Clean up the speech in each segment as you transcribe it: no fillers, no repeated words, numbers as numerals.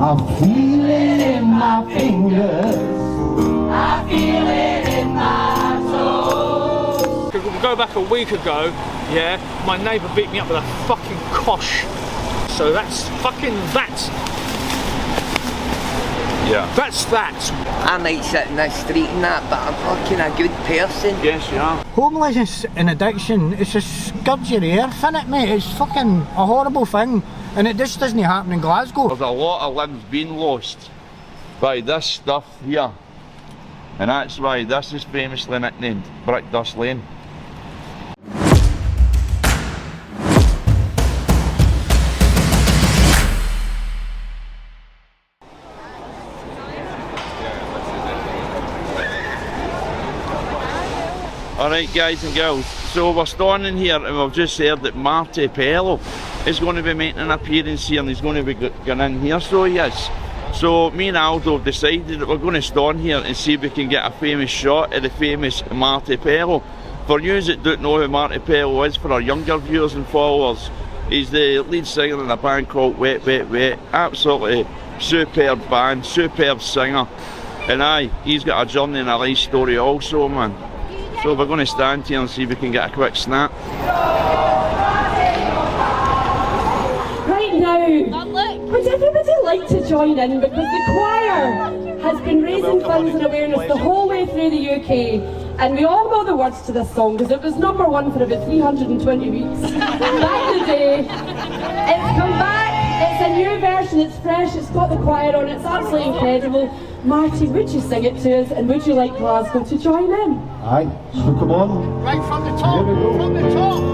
I feel it in my fingers, I feel it in my soul. We go back a week ago, yeah, my neighbour beat me up with a fucking kosh. So that's fucking that. Yeah. That's that. I might sit in this street and that, but I'm fucking a good person. Yes, you are. Homelessness and addiction, it's a scourge of the earth, innit, mate? It's fucking a horrible thing, and it just doesn't happen in Glasgow. There's a lot of lives being lost by this stuff here, and that's why this is famously nicknamed Brickdust Lane. Alright guys and girls, so we're standing here and we've just heard that Marty Pellow is going to be making an appearance here, and he's going to be going in here, so he is. So me and Aldo have decided that we're going to stand here and see if we can get a famous shot of the famous Marty Pellow. For you that don't know who Marty Pellow is, for our younger viewers and followers, he's the lead singer in a band called Wet Wet Wet. Absolutely superb band, superb singer, and aye, he's got a journey and a life story also, man. So we're going to stand here and see if we can get a quick snap. Right now, would everybody like to join in, because the choir has been raising funds and awareness the whole way through the UK, and we all know the words to this song because it was #1 for about 320 weeks back in the day. It's come back, it's a new version, it's fresh, it's got the choir on it, it's absolutely incredible. Marty, would you sing it to us, and would you like Glasgow to join in? Aye, so come on. Right from the top,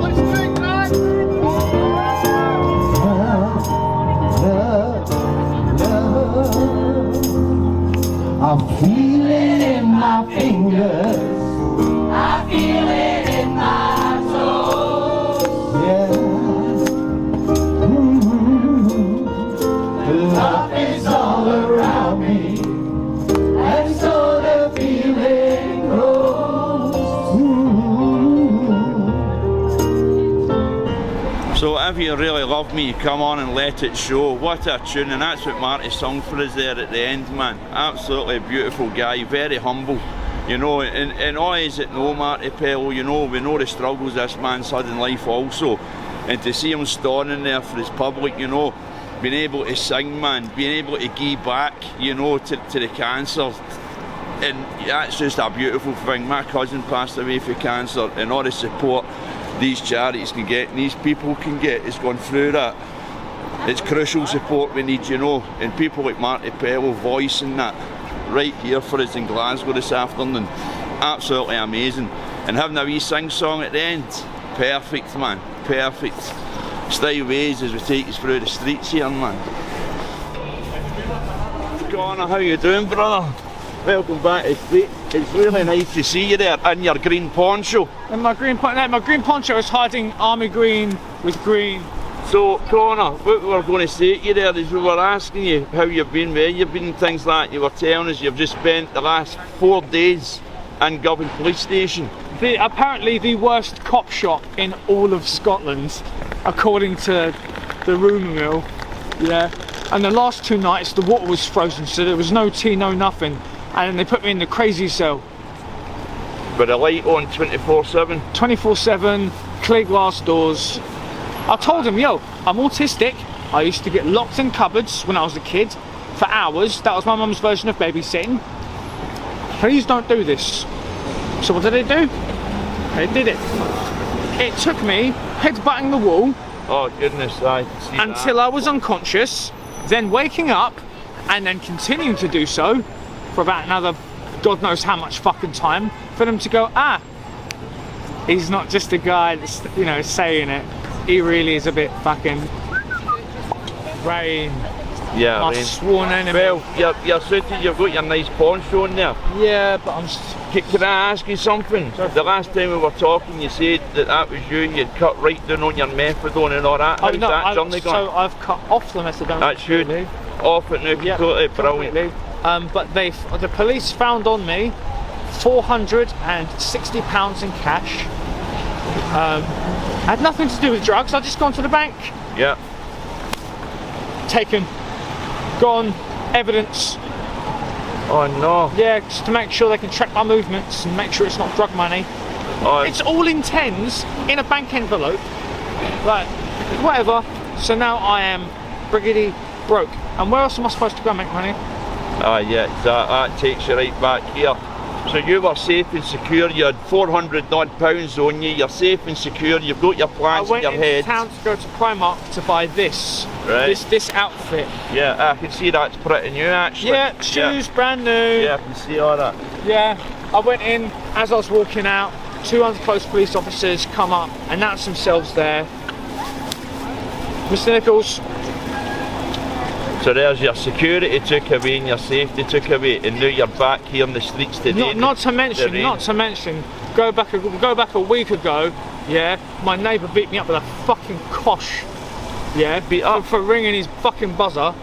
let's do it, guys. I feel it in my fingers, I feel it in my soul. Yeah. Love is all around me, and so the feeling grows. So if you really love me, come on and let it show. What a tune, and that's what Marty sung for us there at the end, man. Absolutely beautiful guy, very humble. You know, and all those that know Marty Pellow, you know, we know the struggles this man's had in life also. And to see him standing there for his public, you know, being able to sing, man, being able to give back, you know, to the cancer, and that's just a beautiful thing. My cousin passed away for cancer, and all the support these charities can get and these people can get is gone through that. It's crucial support we need, you know, and people like Marty Pellow voicing that right here for us in Glasgow this afternoon, absolutely amazing. And having a wee sing song at the end, perfect, man, perfect. Stay ways as we take us through the streets here, man. Conor, how you doing, brother? Welcome back to the street. It's really nice to see you there in your green poncho. And my green poncho is hiding army green with green. So, Conor, what we were going to say to you there is we were asking you how you've been, where you've been, things like that. You were telling us you've just spent the last 4 days in Govan Police Station. Apparently the worst cop shop in all of Scotland, according to the rumour mill. Yeah. And the last 2 nights the water was frozen, so there was no tea, no nothing. And then they put me in the crazy cell. With a light on 24/7? 24/7, clear glass doors. I told him, yo, I'm autistic. I used to get locked in cupboards when I was a kid for hours. That was my mum's version of babysitting. Please don't do this. So what did they do? They did it. It took me headbutting the wall. Oh goodness, I see until I was unconscious, then waking up, and then continuing to do so for about another God knows how much fucking time for them to go, ah, he's not just a guy that's, you know, saying it. He really is a bit fucking rain. Yeah, my sworn enemy. Well, you're suited, you've got your nice poncho on there. Yeah, but I'm... Can I ask you something? The last time we were talking, you said that was you, you'd cut right down on your methadone and all that. How's that journey gone? So I've cut off the methadone. That's good. Off it now, completely, brilliant. But the police found on me £460 in cash. Had nothing to do with drugs, I just gone to the bank. Yeah. Taken gone evidence. Oh no. Yeah, just to make sure they can track my movements and make sure it's not drug money. Oh, It's all in tens in a bank envelope. Like, whatever. So now I am briggity broke. And where else am I supposed to go and make money? yeah, that takes you right back here. So you were safe and secure, you had 400 odd pounds on you, you're safe and secure, you've got your plans in your I went head. into town to go to Primark to buy this. Right. This outfit. Yeah, I can see that's pretty new actually. Yeah, shoes, brand new. Yeah, I can see all that. Yeah, I went in, as I was walking out, 200 close police officers come up, announce themselves there. Mr. Nichols. So there's your security took away and your safety took away, and now you're back here on the streets today. Not to mention, go back a week ago, yeah, my neighbour beat me up with a fucking cosh. Yeah, beat up for ringing his fucking buzzer.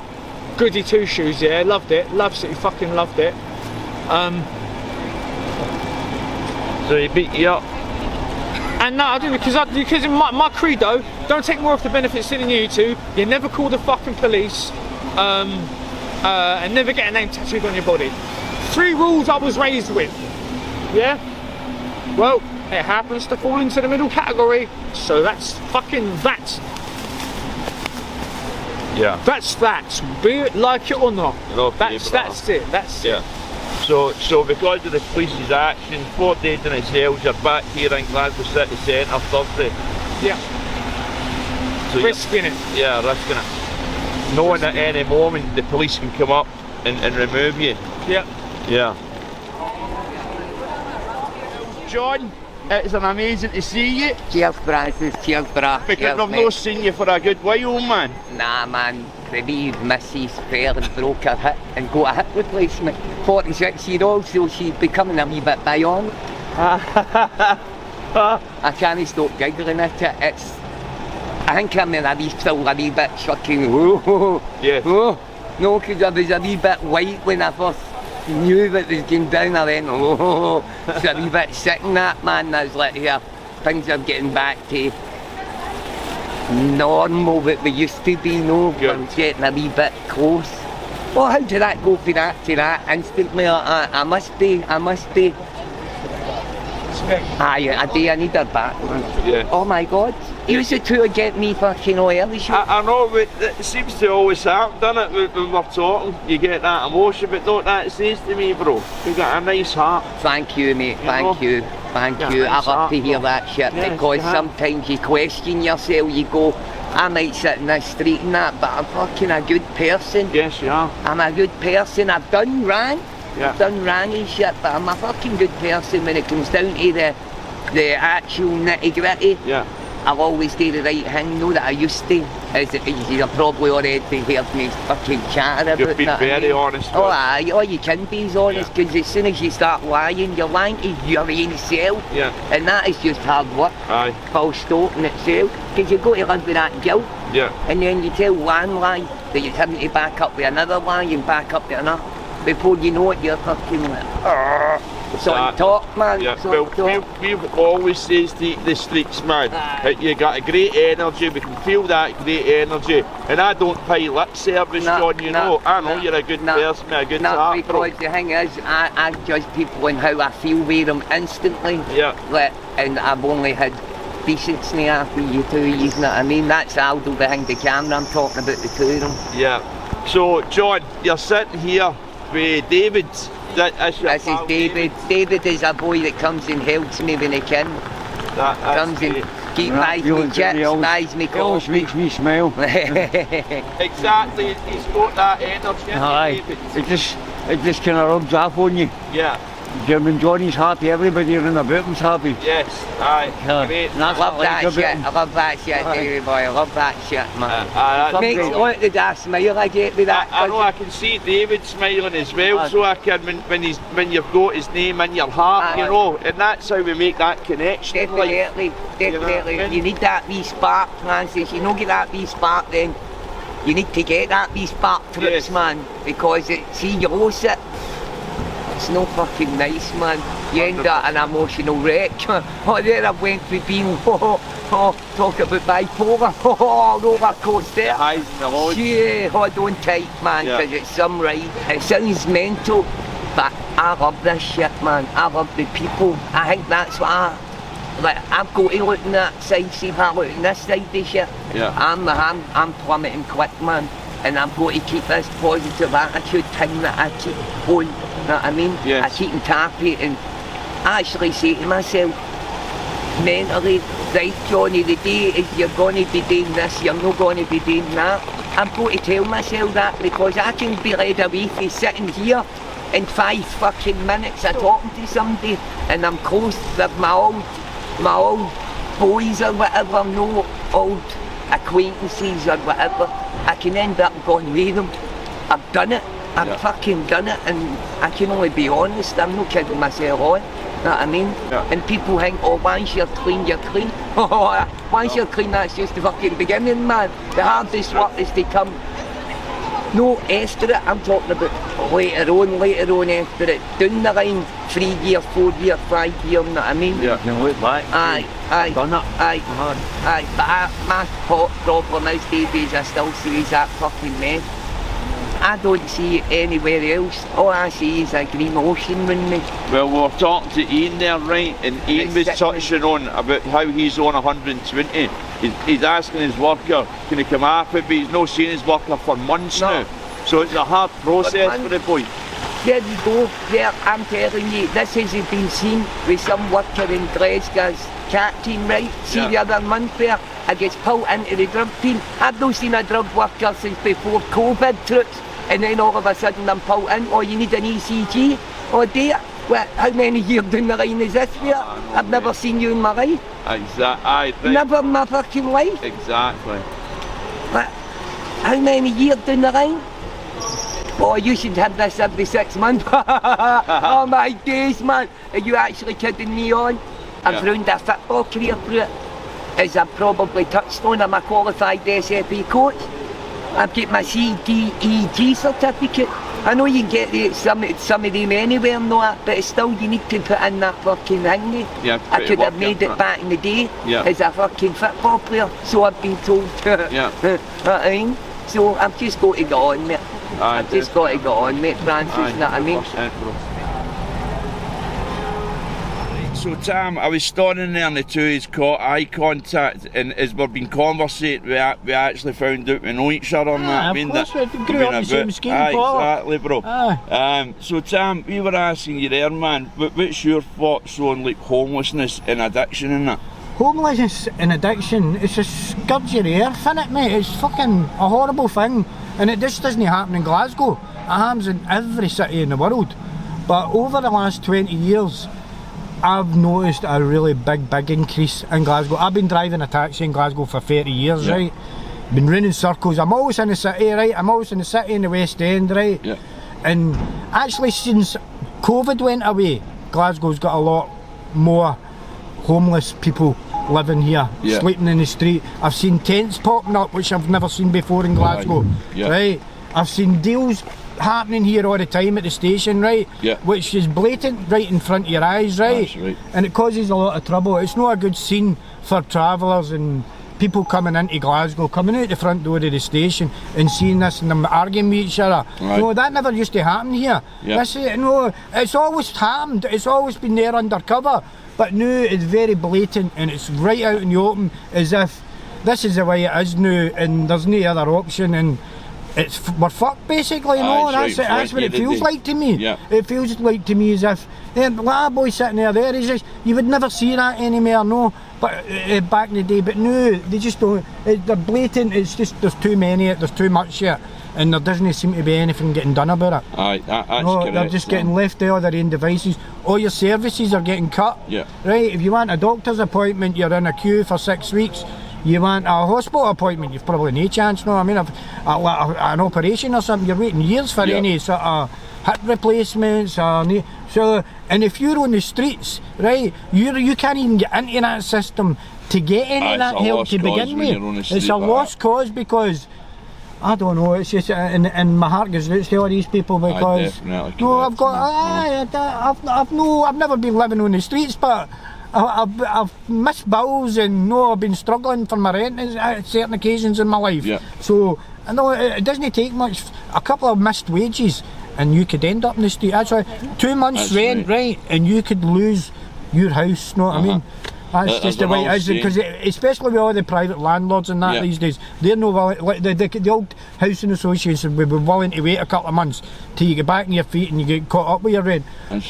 Goody two shoes, yeah, loved it, absolutely fucking loved it. So he beat you up. And no, I didn't, because in my credo, don't take more of the benefits than you to. You never call the fucking police, and never get a name tattooed on your body. 3 rules I was raised with. Yeah. Well, it happens to fall into the middle category, so that's fucking that. Yeah. That's that. Be it like it or not. Okay, That's it. That's it. So because of the police's action, 4 days in cells, you're back here in Glasgow City Centre Thursday. Yeah. So Risking it. Yeah, risking it. Knowing at any moment the police can come up and remove you. Yeah. Yeah. John, it's an amazing to see you. Cheers, Francis. Cheers, brah. Because Cheers, I've mate. not seen you for a good while, man. Nah, man. The wee missus fell and broke her hip and got a hip replacement. 46-year-old, so she's becoming a wee bit bionic. I can't stop giggling at it. I think I'm in a wee still a wee bit fucking Yes. oh. No, because I was a wee bit white when I first knew that was going down. I went, oh, it's a wee bit sick in that, man. I was like, here, things are getting back to normal that they used to be, no, Good. I'm getting a wee bit close. Well, how did that go from that to that instantly? I must be. Aye, I do, I need her back. Yeah. Oh my God, you the two are getting me fucking early show. I know, but it seems to always happen, doesn't it, when we're talking? You get that emotion, but don't that says to me, bro, you've got a nice heart. Thank you, mate, thank you. Thank you, I love to hear that shit, Yeah, because yeah. sometimes you question yourself, you go, I might sit in this street and that, but I'm fucking a good person. Yes, you are. I'm a good person, I've done wrong. Yeah. I've done wrong and shit, but I'm a fucking good person when it comes down to the actual nitty gritty. Yeah. I'll always do the right thing, know that I used to. As you've probably already heard me fucking chatter about You've been that. very honest. Oh with aye, all you can be is honest, because as soon as you start lying, you're lying to your own self. Yeah. And that is just hard work, Aye. full stop in itself. Because you've got to live with that guilt. Yeah. And then you tell one lie, that you're having to back up with another lie and back up with another. Before you know it, you're fucking like, so talk, man. Yeah, So well, we've always says to the streets, man, that you got a great energy, we can feel that great energy. And I don't pay lip service, John, you know. I know you're a good person, a good heart, because the thing is, I judge people on how I feel with them instantly. Yeah. Like, and I've only had decency after you two, you know what I mean? That's Aldo behind the camera, I'm talking about the two of them. Yeah. So, John, you're sitting here with David. This is David. David is a boy that comes and helps me when he can. Comes and keeps me chips, buys me coffee. Always makes me smile. Exactly, he's got that energy. Aye, David. it just kind of rubs off on you. Yeah. When Johnny's happy, everybody around about him's happy. Yes. Aye. Yeah. Great. And that's Love what I like that about shit, him. I love that shit, David boy, I love that shit, man. That's Makes great. look the da smile I get with that. I know I can see David smiling as well, so I can when you've got his name in your heart, you know, and that's how we make that connection. Definitely. You need that wee spark, Francis. You don't get that wee spark, then you need to get that wee spark fruits, Yes. man, because see, you lose it. It's no fucking nice, man. you end up an emotional wreck. Oh, there I went with being, talk about bipolar, roller coaster. Highs and the lows. Yeah, hold on tight, man, Yeah. because it's some ride. It sounds mental, but I love this shit, man. I love the people. I think that's what I've got to look on that side, see if I look on this side of shit. Yeah. I'm plummeting quick, man. And I've got to keep this positive attitude thing that I keep going. You know what I mean? Yes. I keep tapping and actually say to myself, mentally, right, Johnny, the day is you're going to be doing this, you're not going to be doing that. I've got to tell myself that because I can be led away from sitting here in 5 fucking minutes of talking to somebody and I'm close with my old boys or whatever, no old acquaintances or whatever. I can end up going with them. I've done it. I've fucking done it, and I can only be honest. I'm not kidding myself on. You know what I mean? Yeah. And people think, oh, once you're clean, you're clean. Once you're clean, that's just the fucking beginning, man. The hardest work is to come. No, after it, I'm talking about later on after it. Down the line, 3 years, 4 years, 5 years, you know what I mean? Yeah. You look back. Aye. Done it. Aye. But my problem is, Davie, is I still see that fucking mess. I don't see it anywhere else. All I see is a green ocean around me. Well, we were talking to Ian there, right? And Ian was touching on about how he's on 120. He's asking his worker, can he come off it? But he's not seen his worker for months now. So it's a hard process for the boy. There you go. There, I'm telling you, this hasn't been seen with some worker in Glasgow's cat team, right? See the other month there, I gets pulled into the drug team. I've not seen a drug worker since before COVID trips. And then all of a sudden I'm pulled in, oh, you need an ECG? Oh dear, well, how many years down the line is this for? I've never seen you in my life. Exactly. Never in my fucking life. Exactly. But how many years down the line? Oh, you should have this every 6 months. Oh my days, man. Are you actually kidding me on? I've ruined a football career through it. As I've probably touched on, I'm a qualified SFA coach. I've got my CDEG certificate. I know you can get some of them anywhere and all that, but it's still you need to put in that fucking thing. Yeah, I could have made it back in the day as a fucking football player, so I've been told. Yeah. Know what I mean? So I've just got to get on, mate. I've just got to get on, mate, Francis, you know what I mean? So Tam, I was standing there and the two has caught eye contact, and as we've been conversating, we actually found out we know each other on that. Of course, we grew up in the same scheme, Paul. Exactly, bro. So Tam, we were asking you there, man, what's your thoughts on like homelessness and addiction and that? Homelessness and addiction, it's a scourge of the earth, innit, mate? It's fucking a horrible thing. And it just doesn't happen in Glasgow. It happens in every city in the world. But over the last 20 years, I've noticed a really big increase in Glasgow. I've been driving a taxi in Glasgow for 30 years, right? Been running circles. I'm always in the city, right? I'm always in the city in the West End, right? Yeah. And actually since COVID went away, Glasgow's got a lot more homeless people living here, sleeping in the street. I've seen tents popping up, which I've never seen before in Glasgow, right? I've seen deals happening here all the time at the station, right? Which is blatant right in front of your eyes, right? That's right. And it causes a lot of trouble. It's not a good scene for travellers and people coming into Glasgow, coming out the front door of the station and seeing this and them arguing with each other. No, that never used to happen here. This is, no, it's always happened. It's always been there undercover. But now it's very blatant and it's right out in the open, as if this is the way it is now and there's no other option, and we're fucked basically, you know. That's what it feels like to me. It feels like to me as if the little boy sitting there, he's just, you would never see that anymore, no. But back in the day, but no, they just don't. They're blatant. It's just there's too many, there's too much here, and there doesn't seem to be anything getting done about it. That's correct. They're just getting left to all their own devices. All your services are getting cut. Right. If you want a doctor's appointment, you're in a queue for 6 weeks. You want a hospital appointment, you've probably no chance, no. I mean, an operation or something, you're waiting years for any sort of hip replacements or no. So, and if you're on the streets, right, you can't even get into that system to get any of that help to begin with. It's a lost cause because I don't know, it's just, and my heart goes out to all these people because definitely no, I've connect, got, I've never been living on the streets, but I've missed bills and no, I've been struggling for my rent at certain occasions in my life. Yeah. So I know it doesn't take much, a couple of missed wages, and you could end up in the street. That's why 2 months That's rent, right, and you could lose your house. Know what I mean? That's just the way it is, because especially with all the private landlords and that these days, they're no willing, like the old housing association would be willing to wait a couple of months till you get back on your feet and you get caught up with your rent.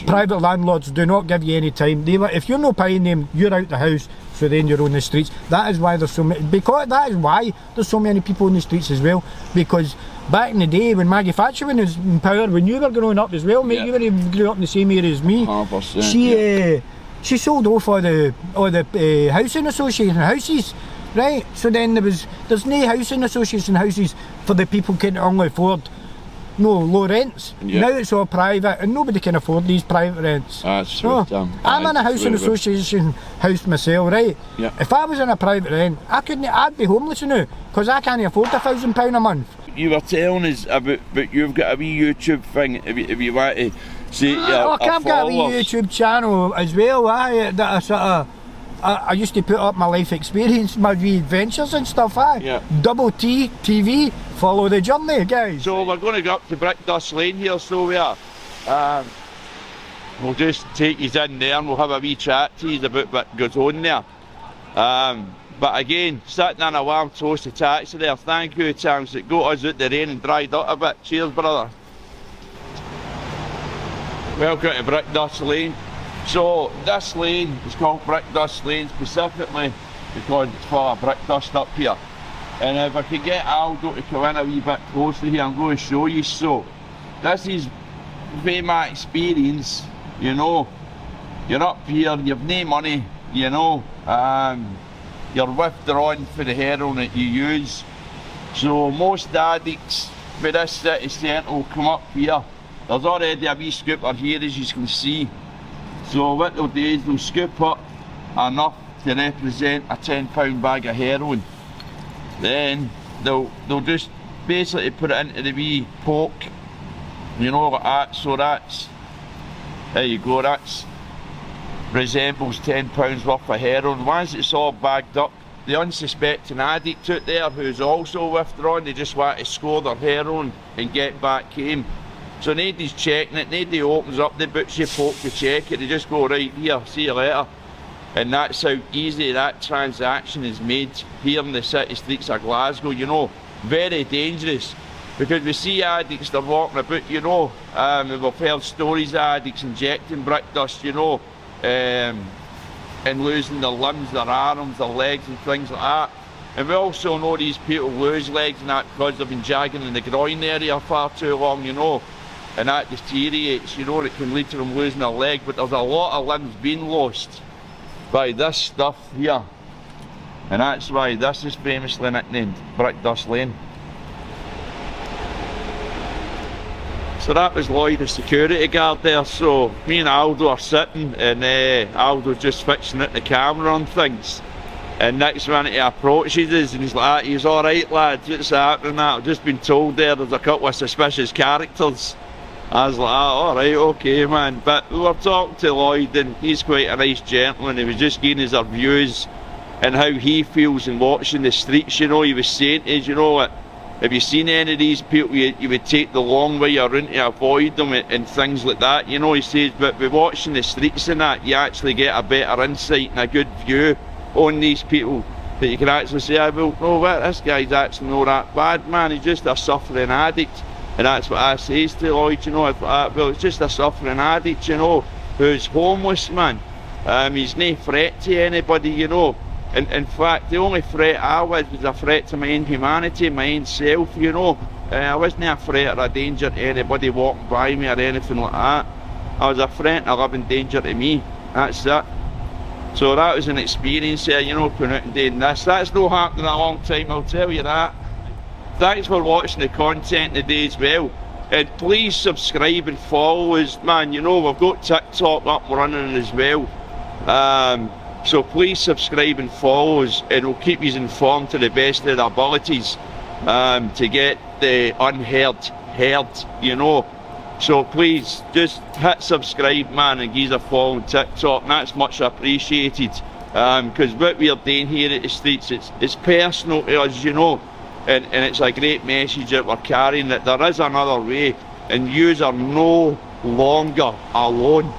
Private landlords do not give you any time. If you're not paying them, you're out the house, so then you're on the streets. That is why there's so many, because that is why there's so many people on the streets as well, because back in the day when Maggie Thatcher was in power, when you were growing up as well, mate, you were grew up in the same area as me, 100%, she sold off all the housing association houses, right? So then there's no housing association houses for the people can only afford low rents. Now it's all private and nobody can afford these private rents. That's true, I'm in a housing association house myself, right? If I was in a private rent, I'd be homeless now, because I can't afford £1,000 a month. You were telling us about you've got a wee YouTube thing, if you want to say I've got a wee YouTube channel as well, that I sort of, I used to put up my life experience, my wee adventures and stuff, Double T TV, follow the journey, guys. So we're going to go up to Brickdust Lane here, so we are. We'll just take you in there and we'll have a wee chat to you about what goes on there. But again, sitting in a warm toasty taxi there, thank you Tams, that got us out the rain and dried up a bit. Cheers, brother. Welcome to Brickdust Lane. So this lane is called Brickdust Lane specifically because it's full of brick dust up here. And if I could get Aldo to come in a wee bit closer here, I'm going to show you. So this is from my experience, you know, you're up here, you've no money, you know, you're withdrawing for the heroin that you use. So most addicts for this city centre will come up here. There's already a wee scooper here, as you can see. So what they'll do is they'll scoop up enough to represent a £10 bag of heroin. Then they'll just basically put it into the wee poke, you know, like that. So that's, there you go, that's resembles £10 worth of heroin. Once it's all bagged up, the unsuspecting addict out there who's also withdrawn, they just want to score their heroin and get back home. So nobody's checking it, nobody opens up the butcher poke to check it, they just go right here, see you later. And that's how easy that transaction is made here in the city streets of Glasgow, you know. Very dangerous, because we see addicts, they're walking about, you know, we've heard stories of addicts injecting brick dust, you know, and losing their limbs, their arms, their legs and things like that. And we also know these people lose legs and that because they've been jagging in the groin area far too long, you know. And that deteriorates, you know, it can lead to them losing their leg, but there's a lot of limbs being lost by this stuff here. And that's why this is famously nicknamed Brickdust Lane. So that was Lloyd, the security guard there. So me and Aldo are sitting and Aldo's just fixing it the camera on things. And next minute he approaches us and he's like, he's alright lads, what's happening now? I've just been told there's a couple of suspicious characters. I was like, alright, okay man. But we were talking to Lloyd and he's quite a nice gentleman. He was just giving us our views and how he feels in watching the streets, you know. He was saying to us, you know, have you seen any of these people, you would take the long way around to avoid them and things like that, you know. He says, but with watching the streets and that, you actually get a better insight and a good view on these people, that you can actually say, well, no, this guy's actually not that bad, man, he's just a suffering addict. And that's what I says to Lloyd, you know. I thought, well, it's just a suffering addict, you know, who's homeless, man. He's no threat to anybody, you know. And in fact, the only threat I was a threat to my own humanity, my own self, you know. I wasn't a threat or a danger to anybody walking by me or anything like that. I was a threat and a living danger to me. That's it. So that was an experience there, you know, coming out and doing this. That's not happened in a long time, I'll tell you that. Thanks for watching the content today as well. And please subscribe and follow us, man. You know, we've got TikTok up and running as well. So please subscribe and follow us, and we'll keep you informed to the best of our abilities. to get the unheard heard, you know. So please just hit subscribe, man, and give us a follow on TikTok, and that's much appreciated. Because what we're doing here at the streets, it's personal to us, you know, and it's a great message that we're carrying, that there is another way, and yous are no longer alone.